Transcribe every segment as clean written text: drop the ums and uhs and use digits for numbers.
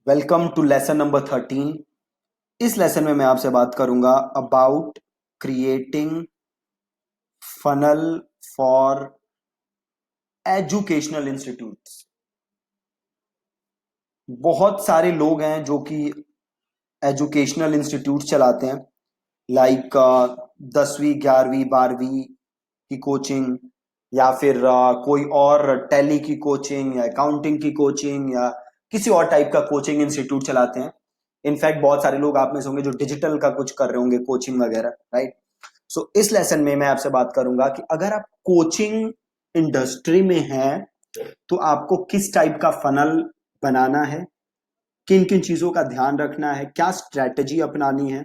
Welcome to lesson number 13। इस lesson में मैं आपसे बात करूंगा about creating funnel for educational institutes. बहुत सारे लोग हैं जो कि एजुकेशनल इंस्टीट्यूट चलाते हैं, लाइक 10वीं 11वीं 12वीं की कोचिंग, या फिर कोई और टैली की कोचिंग या अकाउंटिंग की कोचिंग या किसी और टाइप का कोचिंग इंस्टीट्यूट चलाते हैं। इनफैक्ट बहुत सारे लोग आप में से होंगे जो डिजिटल का कुछ कर रहे होंगे, कोचिंग वगैरह, राइट। सो इस लेसन में मैं आपसे बात करूंगा कि अगर आप कोचिंग इंडस्ट्री में हैं तो आपको किस टाइप का फनल बनाना है, किन किन चीजों का ध्यान रखना है, क्या स्ट्रेटजी अपनानी है।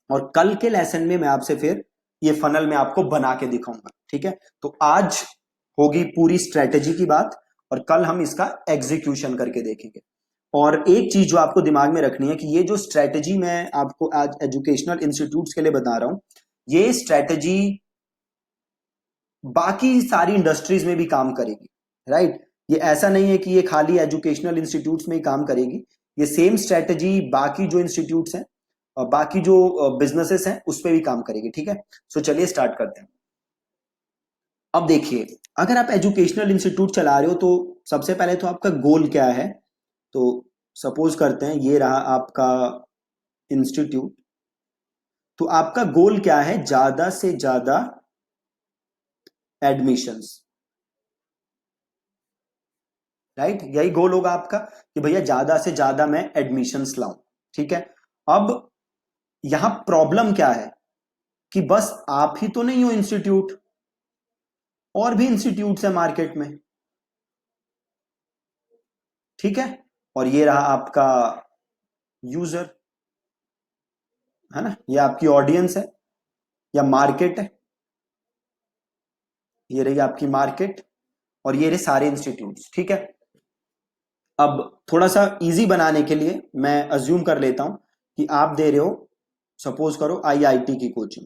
और कल के लेसन में मैं आपसे फिर ये फनल में आपको बना के दिखाऊंगा, ठीक है। तो आज होगी पूरी स्ट्रेटजी की बात और कल हम इसका एग्जीक्यूशन करके देखेंगे। और एक चीज जो आपको दिमाग में रखनी है कि ये जो स्ट्रेटजी मैं आपको आज एजुकेशनल इंस्टीट्यूट्स के लिए बता रहा हूं, ये स्ट्रेटजी बाकी सारी इंडस्ट्रीज में भी काम करेगी, राइट। ये ऐसा नहीं है कि ये खाली एजुकेशनल इंस्टीट्यूट्स में ही काम करेगी। ये सेम स्ट्रेटजी बाकी जो इंस्टीट्यूट्स हैं और बाकी जो बिजनेसेस हैं उस पर भी काम करेगी, ठीक है। सो चलिए स्टार्ट करते हैं। अब देखिए, अगर आप एजुकेशनल इंस्टीट्यूट चला रहे हो तो सबसे पहले तो आपका गोल क्या है। तो सपोज करते हैं ये रहा आपका इंस्टीट्यूट। तो आपका गोल क्या है? ज्यादा से ज्यादा एडमिशंस, राइट। यही गोल होगा आपका कि भैया ज्यादा से ज्यादा मैं एडमिशंस लाऊं, ठीक है। अब यहां प्रॉब्लम क्या है कि बस आप ही तो नहीं हो इंस्टीट्यूट, और भी इंस्टीट्यूट्स है मार्केट में, ठीक है। और ये रहा आपका यूजर, है ना, ये आपकी ऑडियंस है या मार्केट है। ये रही आपकी मार्केट और ये रहे सारे इंस्टीट्यूट्स, ठीक है। अब थोड़ा सा इजी बनाने के लिए मैं अज्यूम कर लेता हूं कि आप दे रहे हो, सपोज करो आईआईटी की कोचिंग।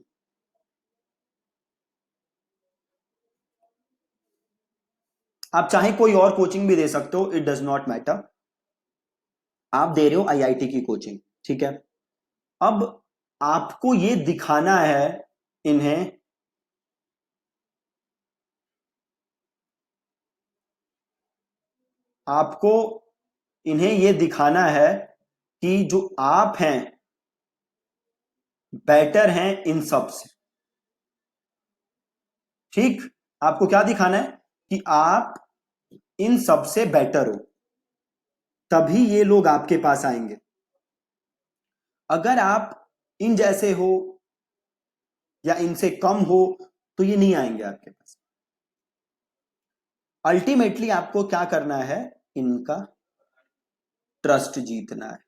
आप चाहे कोई और कोचिंग भी दे सकते हो, इट डज नॉट मैटर। आप दे रहे हो आईआईटी की कोचिंग, ठीक है। अब आपको ये दिखाना है इन्हें आपको इन्हें ये दिखाना है कि जो आप हैं बेटर हैं इन सब से, ठीक। आपको क्या दिखाना है कि आप इन सब से बेटर हो, तभी ये लोग आपके पास आएंगे। अगर आप इन जैसे हो या इनसे कम हो तो ये नहीं आएंगे आपके पास। अल्टीमेटली आपको क्या करना है? इनका ट्रस्ट जीतना है,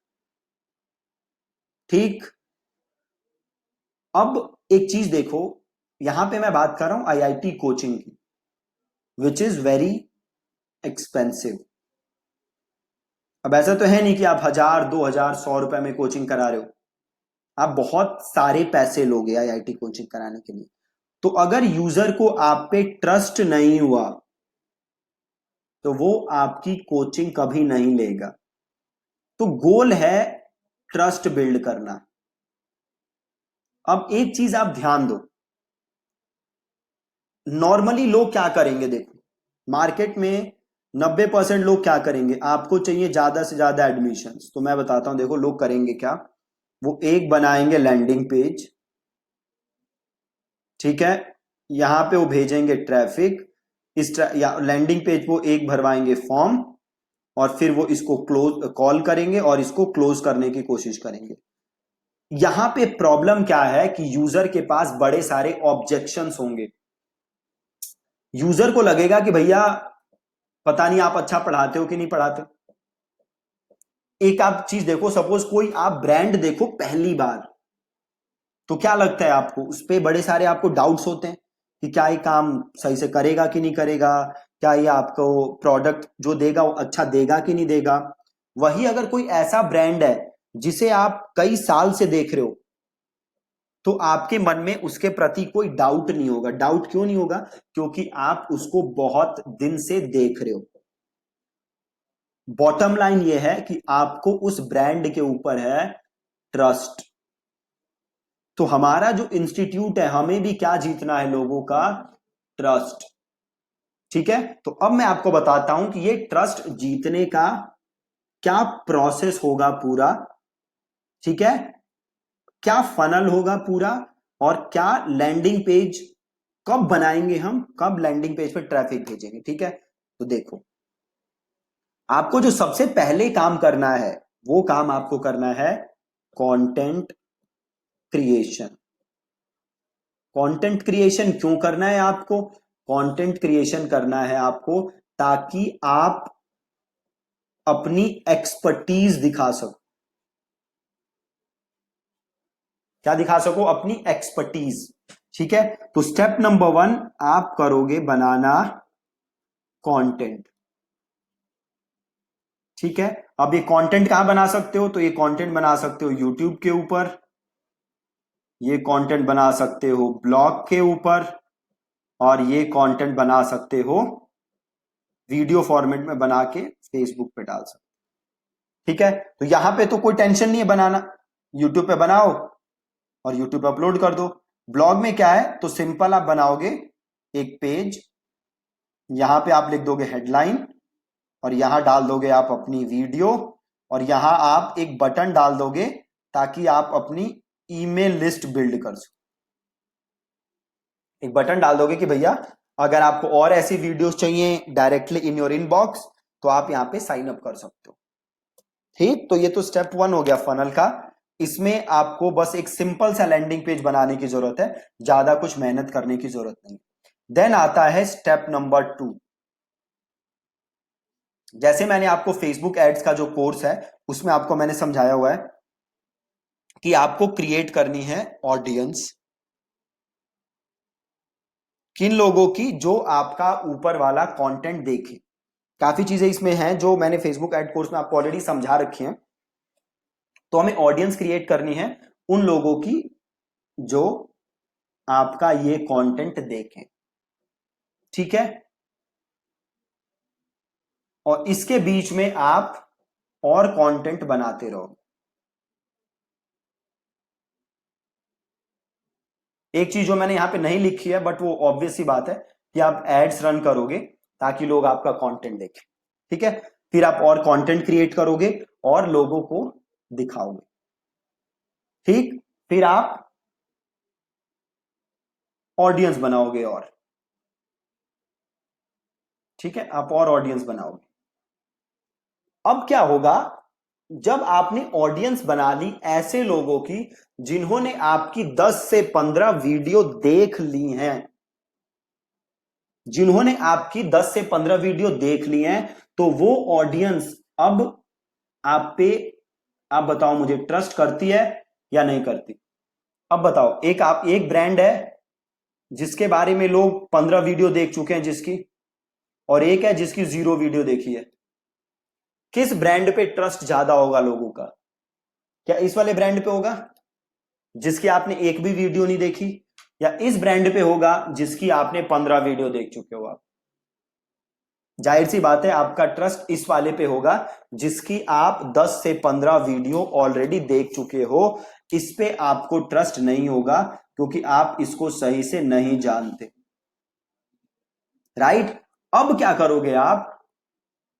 ठीक। अब एक चीज देखो, यहां पे मैं बात कर रहा हूं आईआईटी कोचिंग की, विच इज वेरी एक्सपेंसिव। अब ऐसा तो है नहीं कि आप 1000 2000 100 रुपए में कोचिंग करा रहे हो, आप बहुत सारे पैसे लोगे आईआईटी कोचिंग कराने के लिए। तो अगर यूजर को आप पे ट्रस्ट नहीं हुआ तो वो आपकी कोचिंग कभी नहीं लेगा। तो गोल है ट्रस्ट बिल्ड करना। अब एक चीज आप ध्यान दो, नॉर्मली लोग क्या करेंगे, देखो मार्केट में 90% लोग क्या करेंगे, आपको चाहिए ज्यादा से ज्यादा एडमिशंस, तो मैं बताता हूं, देखो लोग करेंगे क्या। वो एक बनाएंगे लैंडिंग पेज, ठीक है, यहां पे वो भेजेंगे ट्रैफिक, या लैंडिंग पेज वो एक भरवाएंगे फॉर्म, और फिर वो इसको क्लोज कॉल करेंगे और इसको क्लोज करने की कोशिश करेंगे। यहां पे प्रॉब्लम क्या है कि यूजर के पास बड़े सारे ऑब्जेक्शंस होंगे। यूजर को लगेगा कि भैया पता नहीं आप अच्छा पढ़ाते हो कि नहीं पढ़ाते। एक आप चीज देखो, सपोज कोई आप ब्रांड देखो पहली बार, तो क्या लगता है आपको, उस पर बड़े सारे आपको डाउट्स होते हैं कि क्या ये काम सही से करेगा कि नहीं करेगा, क्या ये आपको प्रोडक्ट जो देगा वो अच्छा देगा कि नहीं देगा। वही अगर कोई ऐसा ब्रांड है जिसे आप कई साल से देख रहे हो, तो आपके मन में उसके प्रति कोई डाउट नहीं होगा। डाउट क्यों नहीं होगा? क्योंकि आप उसको बहुत दिन से देख रहे हो। बॉटम लाइन ये है कि आपको उस ब्रांड के ऊपर है ट्रस्ट। तो हमारा जो इंस्टीट्यूट है, हमें भी क्या जीतना है? लोगों का ट्रस्ट। ठीक है, तो अब मैं आपको बताता हूं कि ये ट्रस्ट जीतने का क्या प्रोसेस होगा पूरा। ठीक है, क्या फनल होगा पूरा, और क्या लैंडिंग पेज कब बनाएंगे हम, कब लैंडिंग पेज पे ट्रैफिक भेजेंगे। ठीक है, तो देखो, आपको जो सबसे पहले काम करना है, वो काम आपको करना है कंटेंट क्रिएशन। कंटेंट क्रिएशन क्यों करना है आपको? कंटेंट क्रिएशन करना है आपको ताकि आप अपनी एक्सपर्टीज दिखा सको। क्या दिखा सको? अपनी एक्सपर्टीज। ठीक है, तो स्टेप नंबर 1 आप करोगे बनाना कंटेंट। ठीक है, अब ये कंटेंट कहां बना सकते हो? तो ये कंटेंट बना सकते हो यूट्यूब के ऊपर, ये कंटेंट बना सकते हो ब्लॉग के ऊपर, और ये कंटेंट बना सकते हो वीडियो फॉर्मेट में बना के फेसबुक पे डाल सकते हो। ठीक है, तो यहां पे तो कोई टेंशन नहीं है बनाना, यूट्यूब पे बनाओ और यूट्यूब पे अपलोड कर दो। ब्लॉग में क्या है? तो सिंपल आप बनाओगे एक पेज, यहां पे आप लिख दोगे हेडलाइन, और यहां डाल दोगे आप अपनी वीडियो, और यहां आप एक बटन डाल दोगे ताकि आप अपनी ईमेल लिस्ट बिल्ड कर सको। एक बटन डाल दोगे कि भैया अगर आपको और ऐसी वीडियोस चाहिए डायरेक्टली इन योर इनबॉक्स, तो आप यहां पे साइन अप कर सकते हो। ठीक, तो ये तो स्टेप 1 हो गया फनल का। इसमें आपको बस एक सिंपल सा लैंडिंग पेज बनाने की जरूरत है, ज्यादा कुछ मेहनत करने की जरूरत नहीं। देन आता है स्टेप नंबर 2। जैसे मैंने आपको फेसबुक एड्स का जो कोर्स है उसमें आपको मैंने समझाया हुआ है कि आपको क्रिएट करनी है ऑडियंस। किन लोगों की? जो आपका ऊपर वाला कंटेंट देखे। काफी चीजें इसमें हैं जो मैंने फेसबुक एड कोर्स में आपको ऑलरेडी समझा रखी हैं। तो हमें ऑडियंस क्रिएट करनी है उन लोगों की जो आपका ये कंटेंट देखें। ठीक है, और इसके बीच में आप और कंटेंट बनाते रहो। एक चीज जो मैंने यहां पे नहीं लिखी है बट वो ऑब्वियस सी बात है कि आप एड्स रन करोगे ताकि लोग आपका कंटेंट देखें। ठीक है, फिर आप और कंटेंट क्रिएट करोगे और लोगों को दिखाओगे। ठीक, फिर आप ऑडियंस बनाओगे और, ठीक है, आप और ऑडियंस बनाओगे। अब क्या होगा? जब आपने ऑडियंस बना ली ऐसे लोगों की जिन्होंने आपकी 10 से 15 वीडियो देख ली हैं, जिन्होंने आपकी 10 से 15 वीडियो देख ली हैं, तो वो ऑडियंस अब आप पे, आप बताओ मुझे, ट्रस्ट करती है या नहीं करती? अब बताओ, एक ब्रांड है जिसके बारे में लोग 15 वीडियो देख चुके हैं जिसकी, और एक है जिसकी 0 वीडियो देखी है। किस ब्रांड पे ट्रस्ट ज्यादा होगा लोगों का? क्या इस वाले ब्रांड पे होगा जिसकी आपने एक भी वीडियो नहीं देखी, या इस ब्रांड पे होगा जिसकी आपने 15 वीडियो देख चुके हो आप? जाहिर सी बात है आपका ट्रस्ट इस वाले पे होगा जिसकी आप 10 से 15 वीडियो ऑलरेडी देख चुके हो। इस पे आपको ट्रस्ट नहीं होगा क्योंकि आप इसको सही से नहीं जानते। राइट, अब क्या करोगे आप?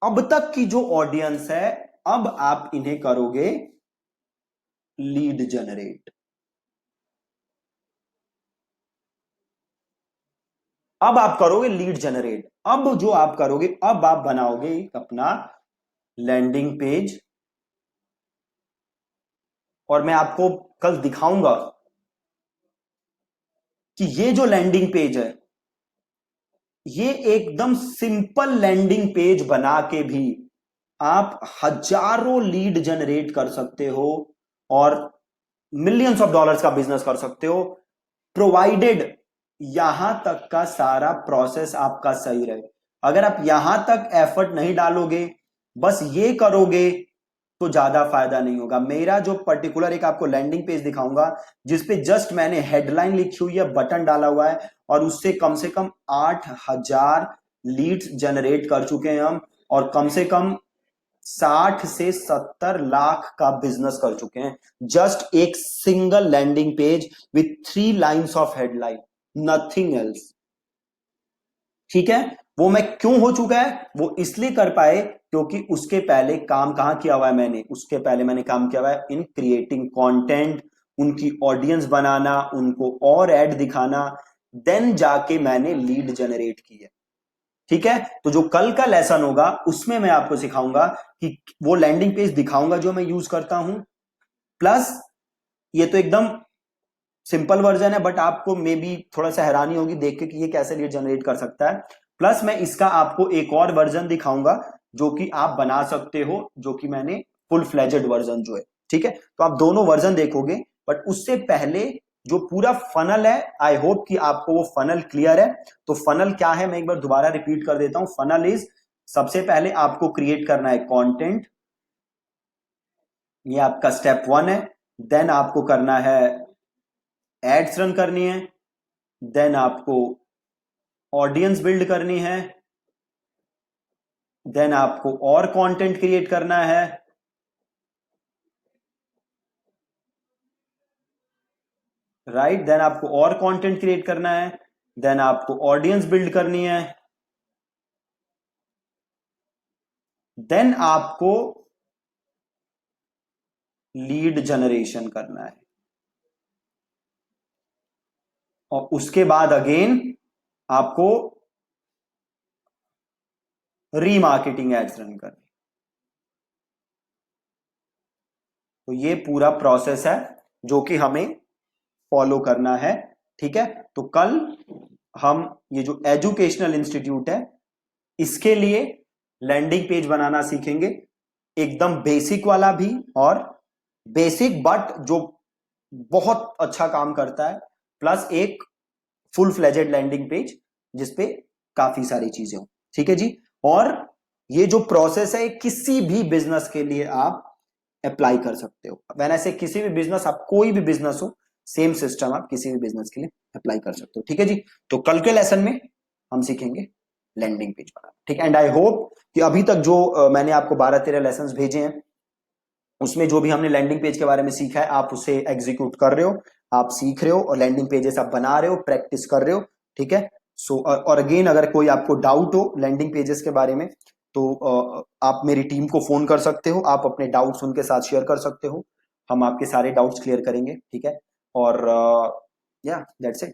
अब तक की जो ऑडियंस है, अब आप इन्हें करोगे लीड जनरेट। अब आप करोगे लीड जनरेट। अब जो आप करोगे, अब आप बनाओगे अपना लैंडिंग पेज, और मैं आपको कल दिखाऊंगा कि ये जो लैंडिंग पेज है, ये एकदम सिंपल लैंडिंग पेज बना के भी आप हजारों लीड जनरेट कर सकते हो और मिलियंस ऑफ डॉलर्स का बिजनेस कर सकते हो, प्रोवाइडेड यहां तक का सारा प्रोसेस आपका सही रहे। अगर आप यहां तक एफर्ट नहीं डालोगे, बस ये करोगे, तो ज्यादा फायदा नहीं होगा। मेरा जो पर्टिकुलर एक आपको लैंडिंग पेज दिखाऊंगा जिसपे जस्ट मैंने हेडलाइन लिखी हुई है, बटन डाला हुआ है, और उससे कम से कम 8,000 लीड्स जनरेट कर चुके हैं हम, और कम से कम 60 से 70 लाख का बिजनेस कर चुके हैं, जस्ट एक single landing page with 3 lines of headline, nothing else. ठीक है, वो मैं क्यों हो चुका है, वो इसलिए कर पाए क्योंकि उसके पहले काम कहां किया हुआ है मैंने, उसके पहले मैंने काम किया हुआ है इन क्रिएटिंग कंटेंट, उनकी ऑडियंस बनाना, उनको और ऐड दिखाना, देन जाके मैंने लीड जनरेट की है। ठीक है, तो जो कल का लेसन होगा उसमें मैं आपको सिखाऊंगा कि वो लैंडिंग पेज दिखाऊंगा जो मैं यूज करता हूं, प्लस ये तो एकदम सिंपल वर्जन है, बट आपको मे बी थोड़ा सा हैरानी होगी देख के कि ये कैसे लीड जनरेट कर सकता है। प्लस मैं इसका आपको एक और वर्जन दिखाऊंगा जो कि आप बना सकते हो, जो कि मैंने फुल फ्लेजेड वर्जन जो है। ठीक है, तो आप दोनों वर्जन देखोगे, बट उससे पहले जो पूरा फनल है, आई होप कि आपको वो फनल क्लियर है। तो फनल क्या है मैं एक बार दोबारा रिपीट कर देता हूं। फनल इज, सबसे पहले आपको क्रिएट करना है कंटेंट, ये आपका स्टेप 1 है। देन आपको करना है एड्स रन करनी है, देन आपको ऑडियंस बिल्ड करनी है, देन आपको और कंटेंट क्रिएट करना है, राइट, देन आपको और कंटेंट क्रिएट करना है, देन आपको ऑडियंस बिल्ड करनी है, देन आपको लीड जनरेशन करना है, और उसके बाद अगेन आपको रीमार्केटिंग एड्स रन करनी। तो ये पूरा प्रोसेस है जो कि हमें फॉलो करना है। ठीक है, तो कल हम ये जो एजुकेशनल इंस्टीट्यूट है इसके लिए लैंडिंग पेज बनाना सीखेंगे, एकदम बेसिक वाला भी, और बेसिक बट जो बहुत अच्छा काम करता है, प्लस एक फुल फ्लेजेड लैंडिंग पेज जिसपे काफी सारी चीजें हो। ठीक है जी, और ये जो प्रोसेस है किसी भी बिजनेस के लिए आप अप्लाई कर सकते हो। वैन ऐसे किसी भी बिजनेस, आप कोई भी बिजनेस हो, सेम सिस्टम आप किसी भी बिजनेस के लिए अप्लाई कर सकते हो। ठीक है जी, तो कल के लेसन में हम सीखेंगे लैंडिंग पेज बनाना। ठीक है, एंड आई होप कि अभी तक जो मैंने आपको 12-13 लेसन भेजे हैं उसमें जो भी हमने लैंडिंग पेज के बारे में सीखा है आप उसे एग्जीक्यूट कर रहे हो, आप सीख रहे हो, और लैंडिंग पेजेस आप बना रहे हो, प्रैक्टिस कर रहे हो। ठीक है, सो और अगेन अगर कोई आपको डाउट हो लैंडिंग पेजेस के बारे में तो आप मेरी टीम को फोन कर सकते हो, आप अपने डाउट्स उनके साथ शेयर कर सकते हो, हम आपके सारे डाउट्स क्लियर करेंगे। ठीक है, और या दैट्स इट।